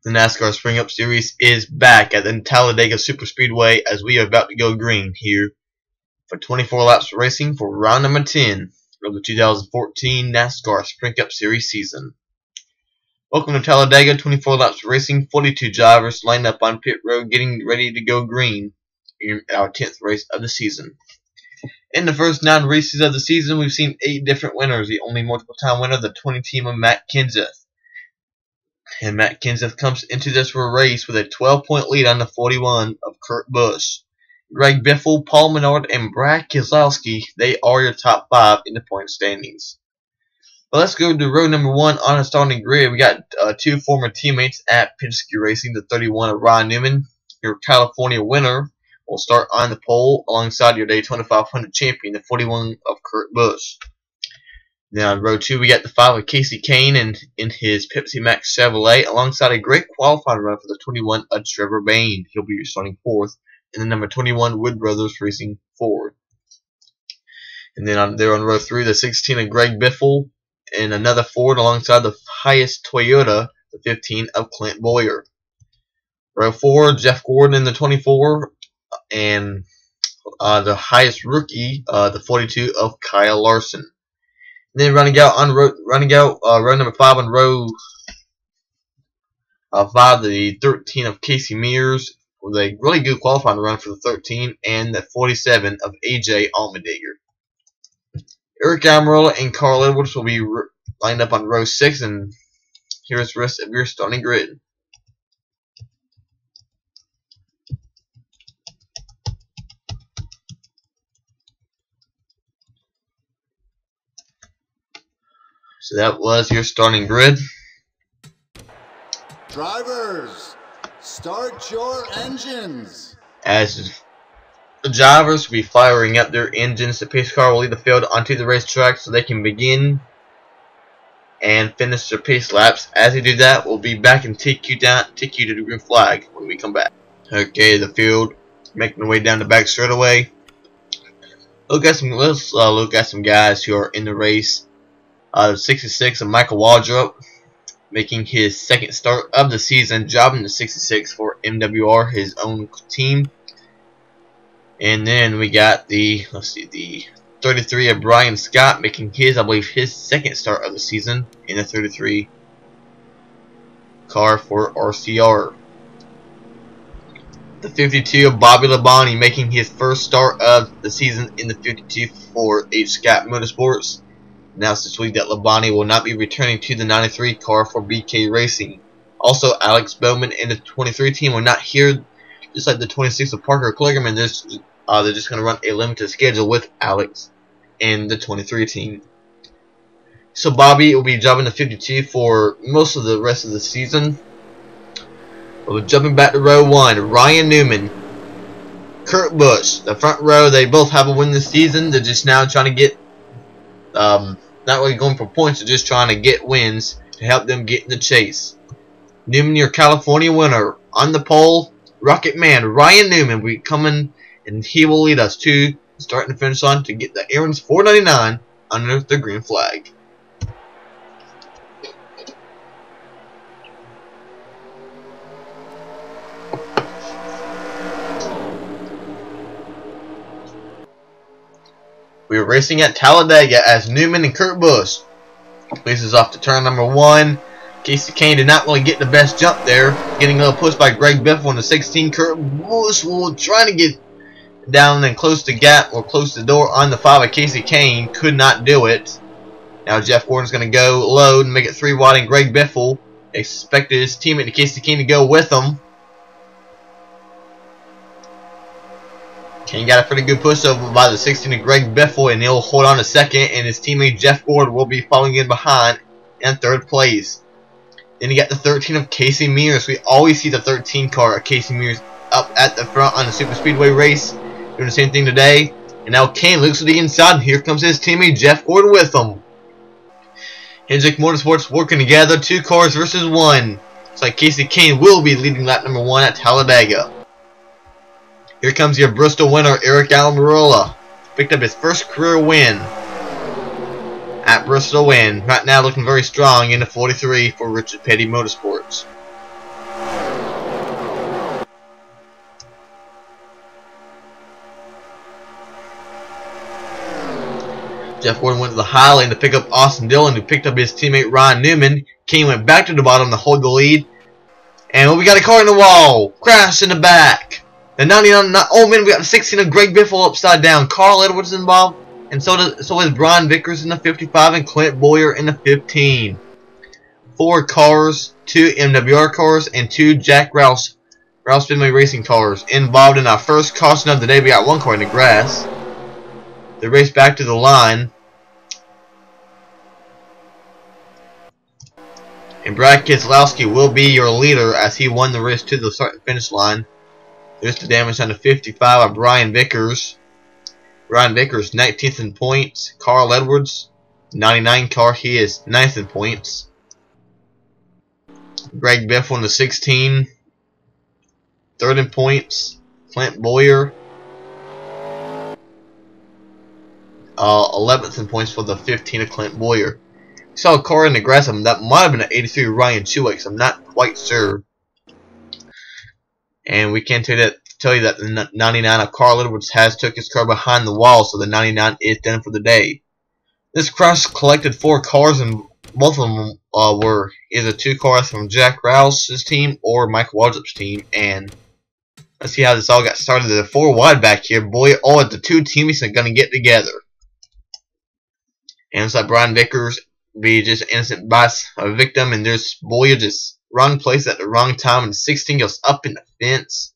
The NASCAR Spring Up Series is back at the Talladega Superspeedway as we are about to go green here for 24 laps of racing for round number 10 of the 2014 NASCAR Spring Up Series season. Welcome to Talladega, 24 laps of racing, 42 drivers lined up on pit road getting ready to go green in our 10th race of the season. In the first 9 races of the season, we've seen 8 different winners. The only multiple-time winner, the 20 team of Matt Kenseth. And Matt Kenseth comes into this race with a 12-point lead on the 41 of Kurt Busch. Greg Biffle, Paul Menard, and Brad Keselowski, they are your top 5 in the point standings. But let's go to row number 1 on the starting grid. We got 2 former teammates at Penske Racing. The 31 of Ryan Newman, your California winner, will start on the pole alongside your Daytona 500 champion, the 41 of Kurt Busch. Now in row 2 we got the 5 of Kasey Kahne in his Pepsi Max Chevrolet alongside a great qualifying run for the 21 of Trevor Bayne. He'll be starting 4th. And the number 21 Wood Brothers Racing Ford. And then there on row 3 the 16 of Greg Biffle and another Ford alongside the highest Toyota, the 15 of Clint Bowyer. Row 4 Jeff Gordon in the 24 and the highest rookie, the 42 of Kyle Larson. And then running out row number 5 on row 5, the 13 of Casey Mears with a really good qualifying run for the 13, and the 47 of AJ Allmendinger. Eric Almirola and Carl Edwards will be lined up on row 6, and here's the rest of your starting grid. So that was your starting grid. Drivers, start your engines. As the drivers will be firing up their engines, the pace car will lead the field onto the racetrack so they can begin and finish their pace laps. As they do that, we'll be back and take you to the green flag when we come back. Okay, the field making their way down the back straightaway. Let's look at some guys who are in the race. 66 of Michael Waldrop, making his second start of the season, driving the 66 for MWR, his own team. And then we got the 33 of Brian Scott, making I believe his second start of the season in the 33 car for RCR. The 52 of Bobby Labonte, making his first start of the season in the 52 for H. Scott Motorsports. Announced this week that Labonte will not be returning to the 93 car for BK Racing. Also, Alex Bowman and the 23 team are not here, just like the 26 of Parker Kligerman. They're just going to run a limited schedule with Alex and the 23 team. So Bobby will be driving the 52 for most of the rest of the season. We're jumping back to row 1. Ryan Newman, Kurt Busch, the front row. They both have a win this season. They're just now trying to get not really going for points, they're just trying to get wins to help them get in the chase. Newman, your California winner. On the pole, Rocket Man Ryan Newman will be coming, and he will lead us to the start and finish line to get the Aaron's 499 under the green flag. We are racing at Talladega as Newman and Kurt Busch faces off to turn number 1. Kasey Kahne did not really get the best jump there, getting a little pushed by Greg Biffle in the 16. Kurt Busch will try to get down and close the gap or close the door on the 5 of Kasey Kahne. Could not do it. Now Jeff Gordon's going to go low and make it 3 wide, and Greg Biffle expected his teammate Kasey Kahne to go with him. Kahne got a pretty good push over by the 16 of Greg Biffle, and he'll hold on a second, and his teammate Jeff Gordon will be following in behind in 3rd place. Then you got the 13 of Casey Mears. We always see the 13 car of Casey Mears up at the front on the Super Speedway race, doing the same thing today. And now Kahne looks to the inside, and here comes his teammate Jeff Gordon with him. Hendrick Motorsports working together, 2 cars versus 1. Looks like Kasey Kahne will be leading lap number 1 at Talladega. Here comes your Bristol winner, Eric Almirola. Picked up his first career win at Bristol, and right now looking very strong in the 43 for Richard Petty Motorsports. Jeff Gordon went to the high lane to pick up Austin Dillon, who picked up his teammate Ryan Newman. Kane went back to the bottom to hold the lead. And we got a car in the wall. Crash in the back. The 99, oh man, we got the 16 of Greg Biffle upside down. Carl Edwards involved. And so is Brian Vickers in the 55 and Clint Boyer in the 15. 4 cars, 2 MWR cars, and 2 Jack Rouse Finley Racing cars involved in our first caution of the day. We got 1 car in the grass. They race back to the line. And Brad Keselowski will be your leader as he won the race to the start and finish line. There's the damage on the 55 of Brian Vickers. Brian Vickers 19th in points. Carl Edwards 99 car, he is 9th in points. Greg Biffle in the 16, 3rd in points. Clint Boyer 11th in points for the 15 of Clint Boyer. We saw a car in the grass. That might have been an 83 Ryan Truex. I'm not quite sure. And we can tell you that the 99 of Carl Edwards has took his car behind the wall, so the 99 is done for the day. This crash collected 4 cars, and both of them were either 2 cars from Jack Rouse's team or Mike Waldrop's team. And let's see how this all got started. They're 4 wide back here. Boy, the 2 teammates are going to get together. And it's like Brian Vickers be just an innocent victim, and there's Boyer just wrong place at the wrong time, and 16 goes up in the fence.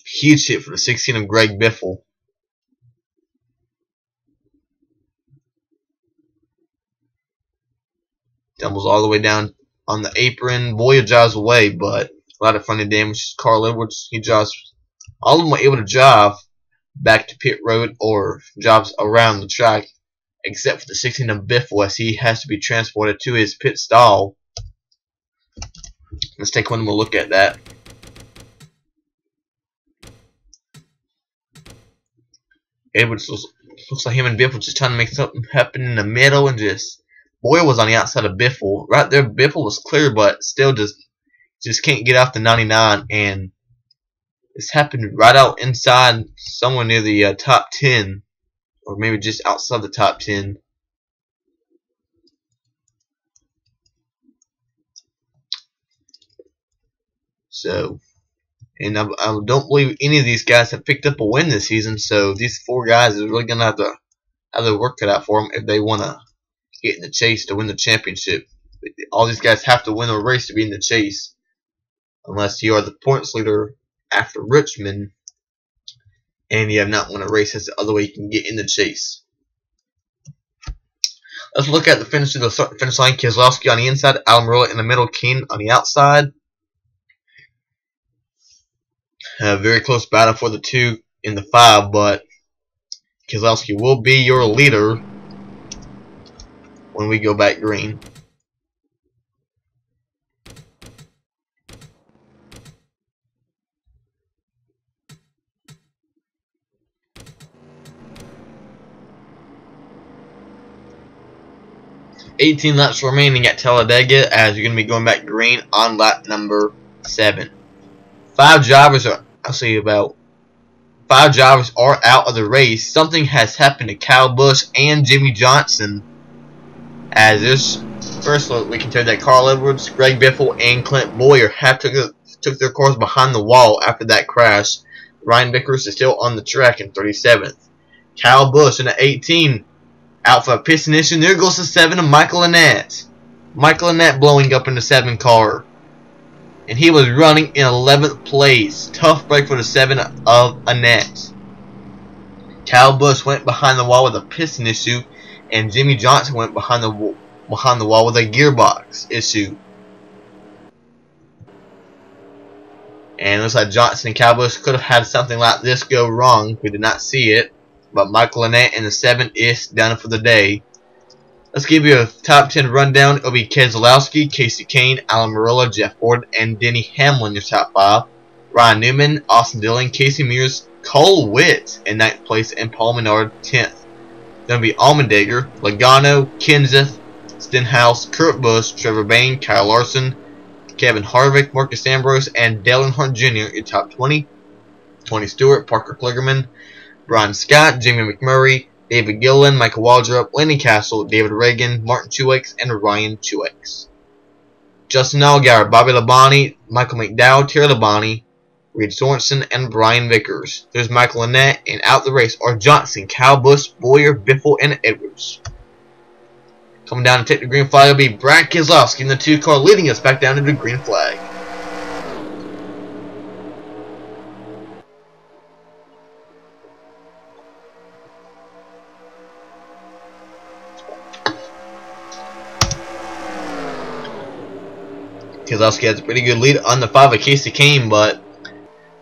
Huge hit for the 16 of Greg Biffle. Tumbles all the way down on the apron. Boyer drives away, but a lot of funny damage. Carl Edwards, he drives. All of them were able to drive back to pit road or drives around the track, except for the 16 of Biffle, as he has to be transported to his pit stall. Let's take one more look at that. Edwards looks like him and Biffle just trying to make something happen in the middle, and just Boyer was on the outside of Biffle. Right there, Biffle was clear, but still just can't get off the 99, and this happened right out inside, somewhere near the top 10, or maybe just outside the top 10. So, and I don't believe any of these guys have picked up a win this season. So these 4 guys are really gonna have their work cut out for them if they want to get in the chase to win the championship. All these guys have to win a race to be in the chase, unless you are the points leader after Richmond and you have not won a race. That's the other way you can get in the chase. Let's look at the finish of the finish line. Keselowski on the inside, Almirola in the middle, Kane on the outside. A very close battle for the 2 in the 5, but Keselowski will be your leader when we go back green. $18 laps remaining at Talladega, as you're going to be going back green on lap number 7. 5 drivers are, about 5 drivers are out of the race. Something has happened to Kyle Busch and Jimmy Johnson. As this first look, we can tell that Carl Edwards, Greg Biffle, and Clint Boyer have took their cars behind the wall after that crash. Ryan Vickers is still on the track in 37th. Kyle Busch in the 18 out for a piston issue. There goes the 7 of Michael Annett. Michael Annett blowing up in the 7 car. And he was running in 11th place. Tough break for the 7 of Annett. Kyle Busch went behind the wall with a piston issue, and Jimmy Johnson went behind the wall with a gearbox issue. And it looks like Johnson and Kyle Busch could have had something like this go wrong. We did not see it, but Michael Annett in the 7 is done for the day. Let's give you a top 10 rundown. It'll be Keselowski, Casey Kane, Alan Marola, Jeff Gordon, and Denny Hamlin, your top 5. Ryan Newman, Austin Dillon, Casey Mears, Cole Witt in 9th place, and Paul Menard 10th. Then it'll be Allmendinger, Logano, Kenseth, Stenhouse, Kurt Busch, Trevor Bayne, Kyle Larson, Kevin Harvick, Marcus Ambrose, and Dale Earnhardt Jr. your top 20. Tony Stewart, Parker Kligerman, Brian Scott, Jamie McMurray, David Gillen, Michael Waldrop, Lenny Castle, David Reagan, Martin Truex, and Ryan Truex. Justin Allgaier, Bobby Labonte, Michael McDowell, Terry Labonte, Reed Sorensen, and Brian Vickers. There's Michael Annett, and out the race are Johnson, Kyle Busch, Boyer, Biffle, and Edwards. Coming down to take the green flag will be Brad Keselowski in the 2-car, leading us back down to the green flag. Keselowski has a pretty good lead on the 5 of Casey Kane, but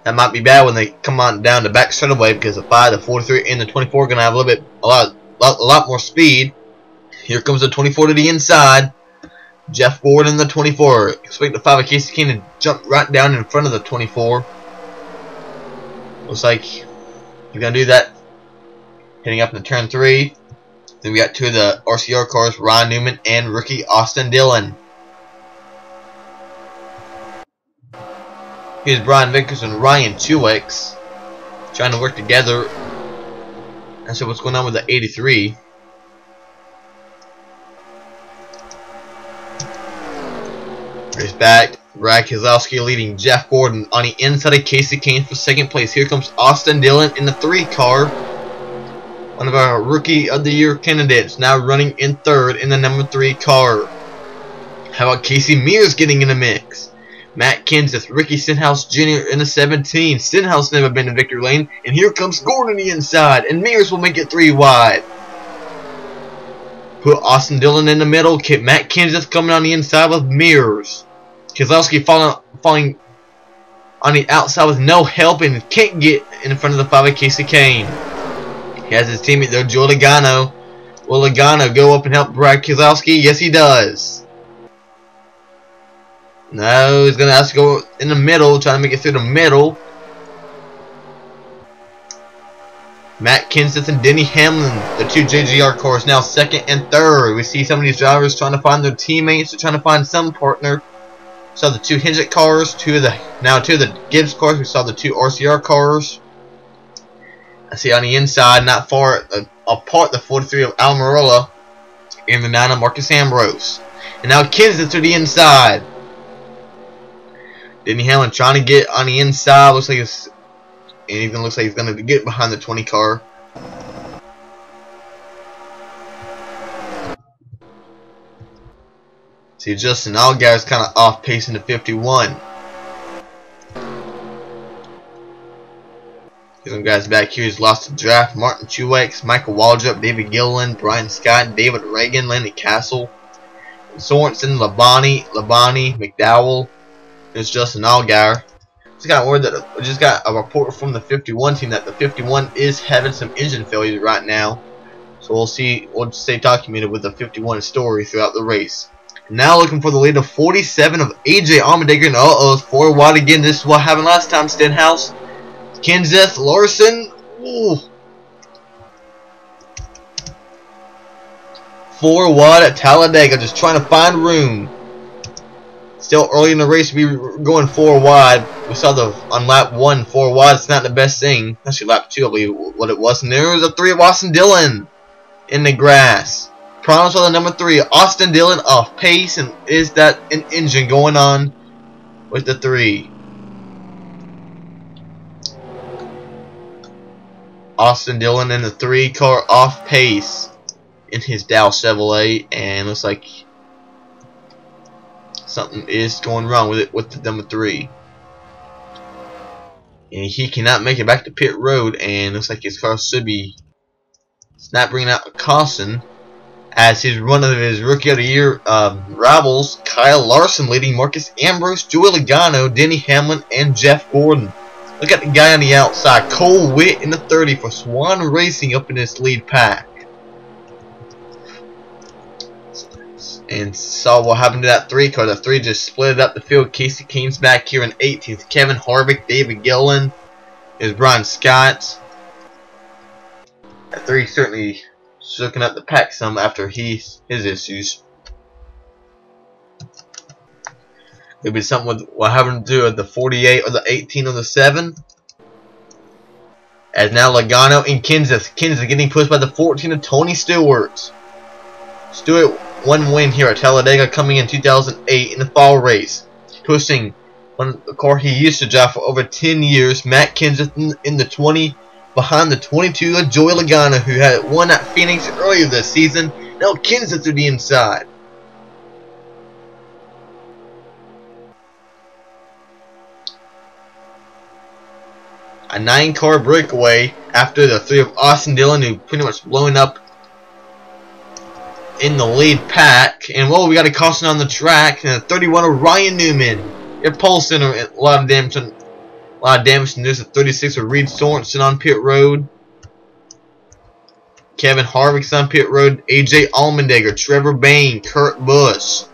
that might be bad when they come on down the back straightaway because the 5, the 43, and the 24 are going to have a lot more speed. Here comes the 24 to the inside. Jeff Gordon in the 24. Expect the 5 of Casey Kane to jump right down in front of the 24. Looks like he's going to do that. Heading up into turn 3. Then we got 2 of the RCR cars, Ryan Newman and rookie Austin Dillon. Here's Brian Vickers and Ryan Truex trying to work together. And so what's going on with the 83? Race back. Brad Keselowski leading Jeff Gordon on the inside of Casey Kane for 2nd place. Here comes Austin Dillon in the 3 car. One of our Rookie of the Year candidates now running in 3rd in the number 3 car. How about Casey Mears getting in the mix? Matt Kenseth, Ricky Stenhouse Jr. in the 17. Stenhouse never been in victory lane. And here comes Gordon the inside. And Mears will make it 3 wide. Put Austin Dillon in the middle. Matt Kenseth coming on the inside with Mears. Keselowski falling on the outside with no help and can't get in front of the 5 of Casey Kane. He has his teammate there, Joe Logano. Will Logano go up and help Brad Keselowski? Yes, he does. No, he's going to have to go in the middle, trying to make it through the middle. Matt Kenseth and Denny Hamlin, the 2 JGR cars, now 2nd and 3rd. We see some of these drivers trying to find their teammates, they're trying to find some partner. We saw the 2 Hendrick cars, 2 of the Gibbs cars. We saw the 2 RCR cars. I see on the inside, not far apart, the 43 of Almirola and the 9 of Marcus Ambrose. And now Kenseth to the inside. Denny Hamlin trying to get on the inside. Looks like it's, and even looks like he's going to get behind the 20 car. See, Justin Allgaier is kind of off pace in the 51. Get some guys back here who's lost the draft. Martin Truex, Michael Waldrop, David Gillen, Brian Scott, David Reagan, Lenny Castle, Sorensen, Labonte, McDowell. There's Justin Allgaier. Just got a report from the 51 team that the 51 is having some engine failures right now. So we'll see. We'll stay documented with the 51 story throughout the race. Now looking for the lead of 47 of AJ Allmendinger. And it's 4 wide again. This is what happened last time. Stenhouse, Kenseth, Larson. Ooh. 4 wide at Talladega. Just trying to find room. Still early in the race, we were going 4 wide. We saw on lap 1, 4 wide. It's not the best thing. Actually, lap 2, I believe what it was. And there was a 3 of Austin Dillon in the grass. Problems with the number 3, Austin Dillon off pace, and is that an engine going on with the 3? Austin Dillon in the 3 car off pace in his Dow Chevrolet, and looks like something is going wrong with it with the number 3. And he cannot make it back to pit road, and looks like his car should be not bringing out a caution. As one of his Rookie of the Year rivals, Kyle Larson leading Marcus Ambrose, Joey Logano, Denny Hamlin, and Jeff Gordon. Look at the guy on the outside, Cole Witt in the 30 for Swan Racing up in this lead pack. And saw what happened to that 3 car. The 3 just split up the field. Casey Kane's back here in 18th. Kevin Harvick, David Gillen, is Brian Scott. That 3 certainly shooking up the pack some after his issues. Could be something with what happened to the 48 or the 18 or the 7. As now Logano and Kenseth. Kenseth getting pushed by the 14 of Tony Stewart. Stewart one win here at Talladega coming in 2008 in the fall race. Pushing the car he used to drive for over 10 years. Matt Kenseth in the 20 behind the 22 of Joey Logano, who had won at Phoenix earlier this season. Now Kenseth to the inside. A 9-car breakaway after the 3 of Austin Dillon, who pretty much blowing up in the lead pack. And whoa, we got a caution on the track. And a 31 of Ryan Newman. Your pole center, a lot of damage. And there's a 36 of Reed Sorensen on pit road. Kevin Harvick's on pit road. AJ Allmendinger, Trevor Bayne, Kurt Busch,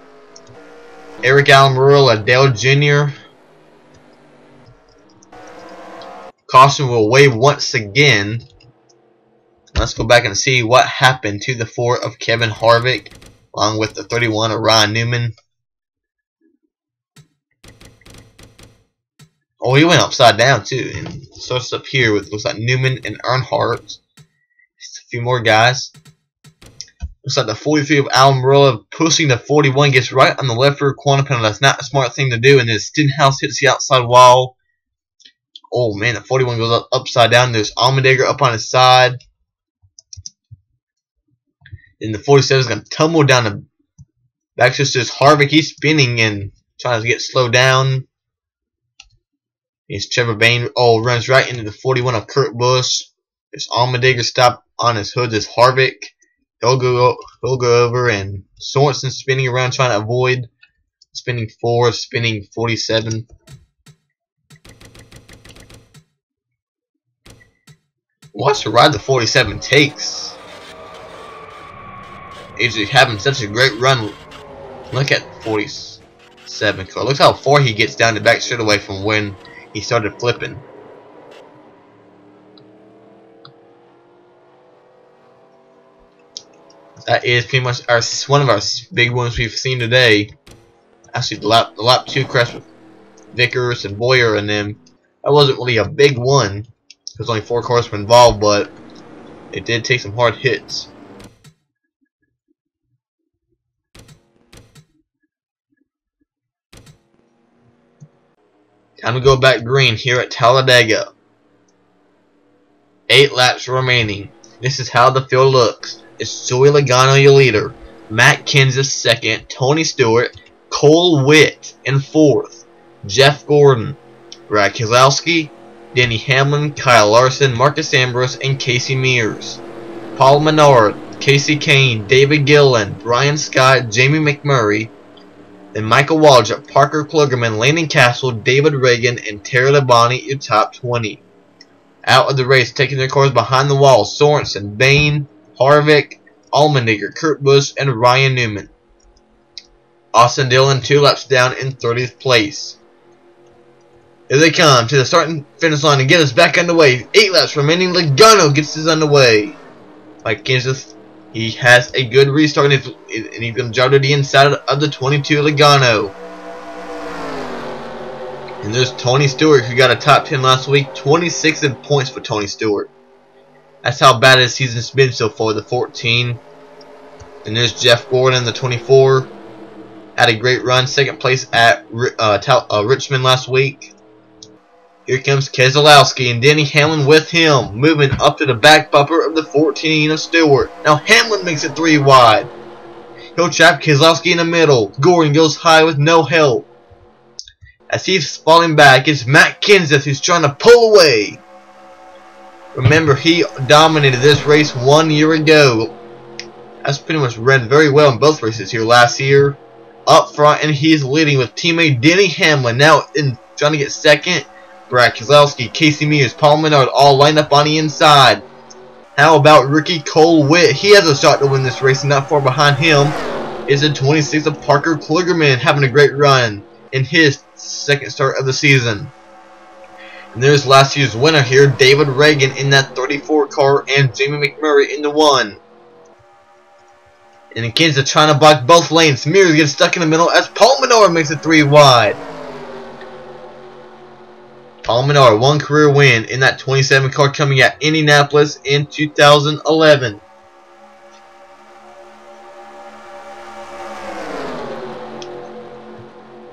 Eric Almirola, Dale Jr. Caution will wave once again. Let's go back and see what happened to the 4 of Kevin Harvick, along with the 31 of Ryan Newman. Oh, he went upside down too, and starts up here with looks like Newman and Earnhardt. Just a few more guys. Looks like the 43 of Almirola pushing the 41 gets right on the left rear corner panel. That's not a smart thing to do, and then Stenhouse hits the outside wall. Oh man, the 41 goes upside down. There's Allmendinger up on his side. Then the 47 is going to tumble down the back. Just as Harvick, he's spinning and trying to get slowed down. Here's Trevor Bayne. Oh, runs right into the 41 of Kurt Busch. There's Allmendinger stop on his hood. There's Harvick. He'll go over, and Sorensen spinning around trying to avoid. Spinning 4, spinning 47. Watch the ride the 47 takes. He's having such a great run. Look at 47 car. Look how far he gets down the back straightaway from when he started flipping. That is pretty much one of our big ones we've seen today. Actually, the lap 2 crash with Vickers and Boyer and them. That wasn't really a big one. There's only 4 cars were involved, but it did take some hard hits. Time to go back green here at Talladega. 8 laps remaining. This is how the field looks. It's Joey Logano, your leader. Matt Kenseth second. Tony Stewart. Cole Witt in 4th. Jeff Gordon. Brad Keselowski. Denny Hamlin, Kyle Larson, Marcus Ambrose, and Casey Mears. Paul Menard, Casey Kane, David Gillen, Brian Scott, Jamie McMurray, then Michael Waltrip, Parker Klugerman, Landon Castle, David Reagan, and Terry Labonte, your top 20. Out of the race, taking their cars behind the wall, Sorensen, Bayne, Harvick, Allmendinger, Kurt Busch, and Ryan Newman. Austin Dillon 2 laps down in 30th place. Here they come to the starting finish line and get us back underway. 8 laps remaining. Logano gets us underway. Like Kenseth, he has a good restart and he's going to drive to the inside of the 22 Logano. And there's Tony Stewart, who got a top 10 last week. 26 in points for Tony Stewart. That's how bad his season's been so far, the 14. And there's Jeff Gordon, the 24. Had a great run. 2nd place at Richmond last week. Here comes Keselowski and Denny Hamlin with him, moving up to the back bumper of the 14 of Stewart. Now Hamlin makes it 3 wide. He'll trap Keselowski in the middle. Gordon goes high with no help. As he's falling back, it's Matt Kenseth who's trying to pull away. Remember, he dominated this race 1 year ago. That's pretty much ran very well in both races here last year. Up front, and he's leading with teammate Denny Hamlin. Now trying to get 2nd. Brad Keselowski, Casey Mears, Paul Menard all lined up on the inside. How about rookie Cole Witt? He has a shot to win this race, and not far behind him is the 26 of Parker Klugerman, having a great run in his 2nd start of the season. And there's last year's winner here, David Reagan in that 34 car, and Jamie McMurray in the 1. And the Kenseth trying to block both lanes. Mears gets stuck in the middle as Paul Menard makes it 3 wide. Paul Menard, one career win in that 27 car coming at Indianapolis in 2011.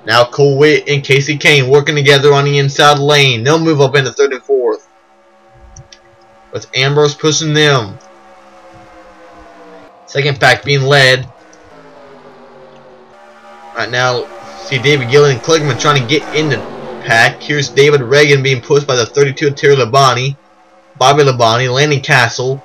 Now Cole Witt and Casey Kane working together on the inside lane. They'll move up into 3rd and 4th. With Ambrose pushing them. Second pack being led. Right now, see David Gillen and Kligerman trying to get in the pack. Here's David Reagan being pushed by the 32 of Terry Labonte. Bobby Labonte, Landon Castle.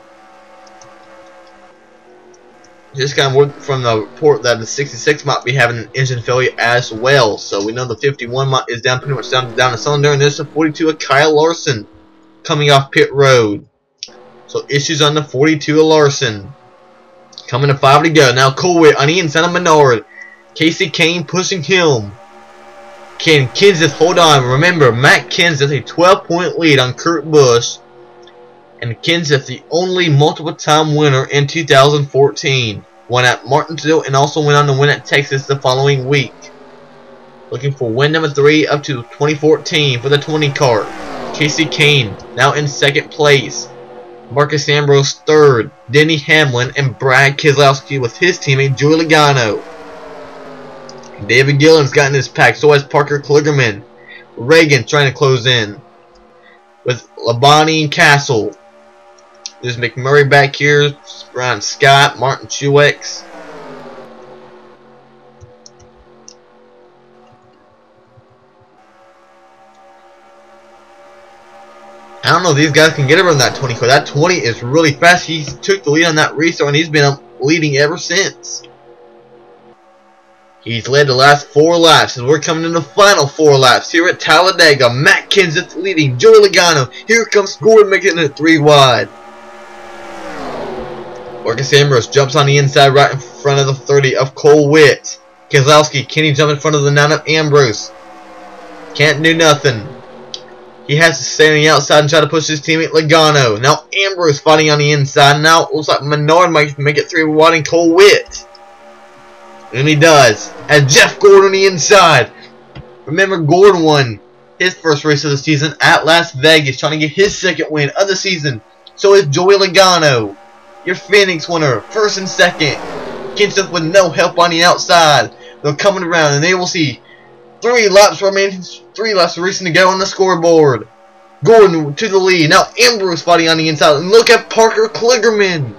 Just got word from the report that the 66 might be having an engine failure as well. So we know the 51 is down pretty much down the cylinder. And there's the 42 of Kyle Larson coming off pit road. So issues on the 42 of Larson. Coming to 5 to go. Now Cole Witt on the inside of Menard. Casey Kane pushing him. Can Kenseth hold on? Remember, Matt Kenseth a 12-point lead on Kurt Busch. And Kenseth the only multiple-time winner in 2014. Won at Martinsville and also went on to win at Texas the following week. Looking for win number 3 up to 2014 for the 20 car. Casey Kane now in 2nd place. Marcus Ambrose 3rd. Denny Hamlin and Brad Keselowski with his teammate Joey Logano. David Gillen's got in his pack, so has Parker Kligerman. Reagan trying to close in with Labonte and Castle. There's McMurray back here, Brian Scott, Martin Truex. I don't know if these guys can get around that 20 car. That 20 is really fast. He took the lead on that restart and he's been leading ever since. He's led the last 4 laps as we're coming in the final 4 laps here at Talladega. Matt Kenseth leading, Joey Logano. Here comes Gordon making it 3 wide. Marcus Ambrose jumps on the inside right in front of the 30 of Cole Witt. Keselowski, can he jump in front of the 9 of Ambrose? Can't do nothing. He has to stay on the outside and try to push his teammate Logano. Now Ambrose fighting on the inside. Now it looks like Menard might make it 3 wide and Cole Witt. And he does. As Jeff Gordon on the inside. Remember, Gordon won his first race of the season at Las Vegas, trying to get his 2nd win of the season. So is Joey Logano, your Phoenix winner, 1st and 2nd. Kenseth with no help on the outside. They're coming around, and they will see 3 laps remaining, 3 laps racing to go on the scoreboard. Gordon to the lead. Now Ambrose fighting on the inside. And look at Parker Kligerman.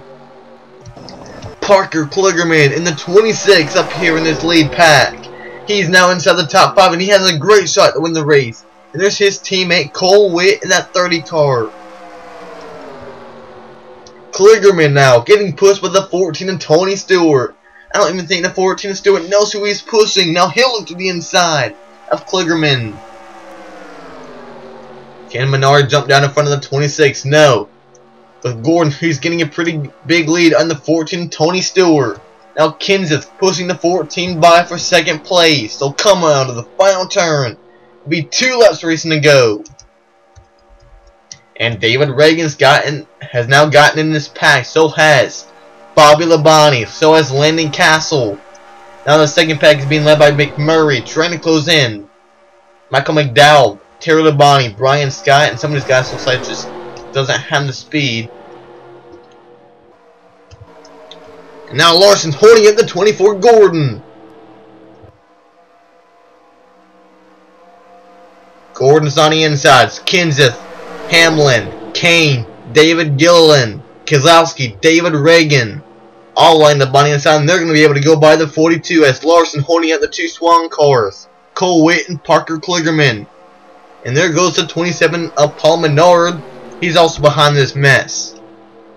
Parker Kligerman in the 26 up here in this lead pack. He's now inside the top 5 and he has a great shot to win the race. And there's his teammate Cole Witt in that 30 car. Kligerman now getting pushed by the 14 and Tony Stewart. I don't even think the 14 and Stewart knows who he's pushing. Now he'll look to the inside of Kligerman. Can Menard jump down in front of the 26? No. With Gordon, who's getting a pretty big lead on the 14, Tony Stewart. Now Kenseth pushing the 14 by for 2nd place. So come on to the final turn. It'll be 2 laps racing to go. And David Reagan's has now gotten in this pack. So has Bobby Labonte. So has Landon Castle. Now the 2nd pack is being led by McMurray, trying to close in. Michael McDowell, Terry Labonte, Brian Scott, and some of these guys looks like just doesn't have the speed. And now Larson's holding up the 24 Gordon. Gordon's on the insides. Kenseth, Hamlin, Kane, David Gillen, Keselowski, David Reagan. All lined up on the inside, and they're going to be able to go by the 42 as Larson holding up the 2 Swan cars. Cole Witt and Parker Kligerman. And there goes the 27 of Paul Menard. He's also behind this mess.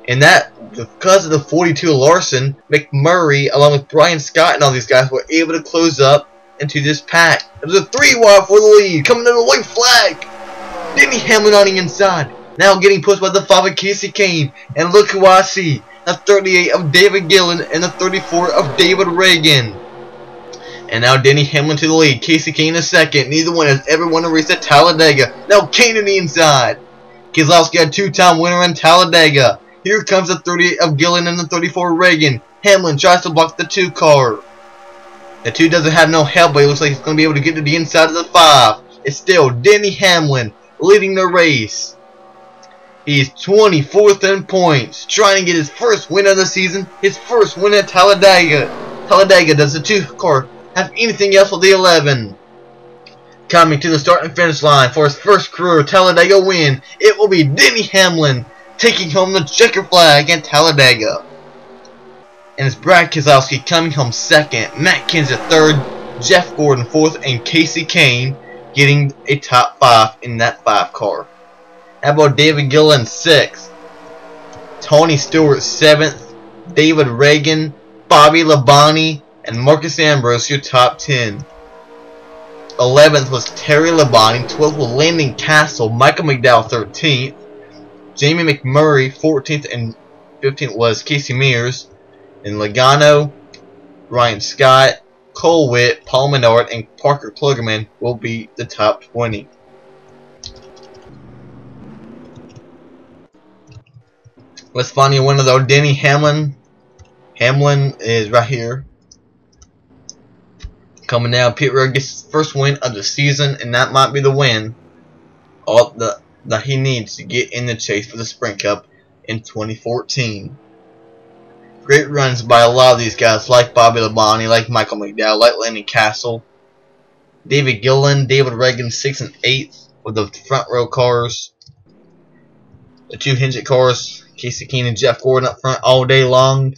And that, because of the 42 Larson, McMurray, along with Brian Scott and all these guys, were able to close up into this pack. There's a 3 wide for the lead. Coming to the white flag. Denny Hamlin on the inside. Now getting pushed by the 5 of Casey Kane. And look who I see. The 38 of David Gillen and the 34 of David Reagan. And now Denny Hamlin to the lead. Casey Kane in 2nd. Neither one has ever won a race at Talladega. Now Kane on the inside. Keselowski, a 2-time winner in Talladega. Here comes the 38 of Gillen and the 34 Reagan. Hamlin tries to block the 2 car. The 2 doesn't have no help, but he looks like he's going to be able to get to the inside of the 5. It's still Denny Hamlin leading the race. He's 24th in points, trying to get his first win of the season, his first win at Talladega. Talladega, does the 2-car have anything else with the 11? Coming to the start and finish line for his first career Talladega win, it will be Denny Hamlin taking home the checker flag at Talladega. And it's Brad Keselowski coming home second, Matt Kenseth third, Jeff Gordon fourth, and Casey Kane getting a top 5 in that 5-car. How about David Gillen 6th, Tony Stewart 7th, David Reagan, Bobby Labonte, and Marcus Ambrose your top 10. 11th was Terry Labonte, 12th was Landon Castle, Michael McDowell 13th, Jamie McMurray 14th, and 15th was Casey Mears, and Logano, Ryan Scott, Cole Witt, Paul Menard, and Parker Klugerman will be the top 20. Let's find you one of those. Denny Hamlin. Hamlin is right here. Coming down pit road, gets his first win of the season, and that might be the win that he needs to get in the chase for the Sprint Cup in 2014. Great runs by a lot of these guys, like Bobby Labonte, like Michael McDowell, like Landon Castle, David Gillen, David Reagan 6th and 8th with the front row cars. The 2 Hendrick cars, Casey Kane and Jeff Gordon up front all day long.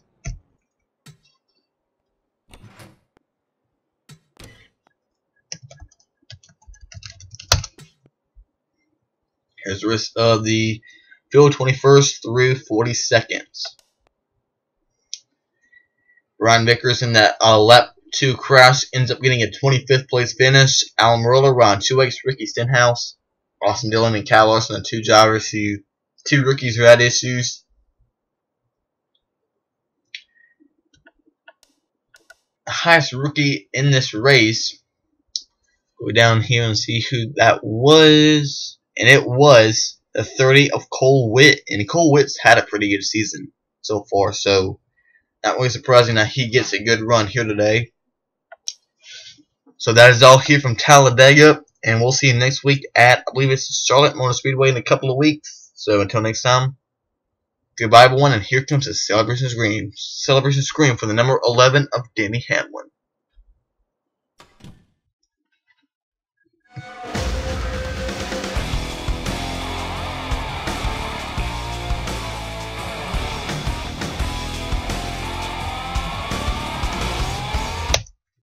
Here's the rest of the field, 21st through 42nd. Ryan Vickers in that lap 2 crash ends up getting a 25th place finish. Alan Morello, Ron Truex, Ricky Stenhouse, Austin Dillon, and Kyle Larson, the 2 drivers who, 2 rookies who had issues. The highest rookie in this race, go down here and see who that was. And it was the 30 of Cole Witt. And Cole Witt's had a pretty good season so far. So, not really surprising that he gets a good run here today. So, that is all here from Talladega. And we'll see you next week at, I believe it's Charlotte Motor Speedway in a couple of weeks. So, until next time, goodbye everyone. And here comes the celebration scream. Celebration scream for the number 11 of Denny Hamlin.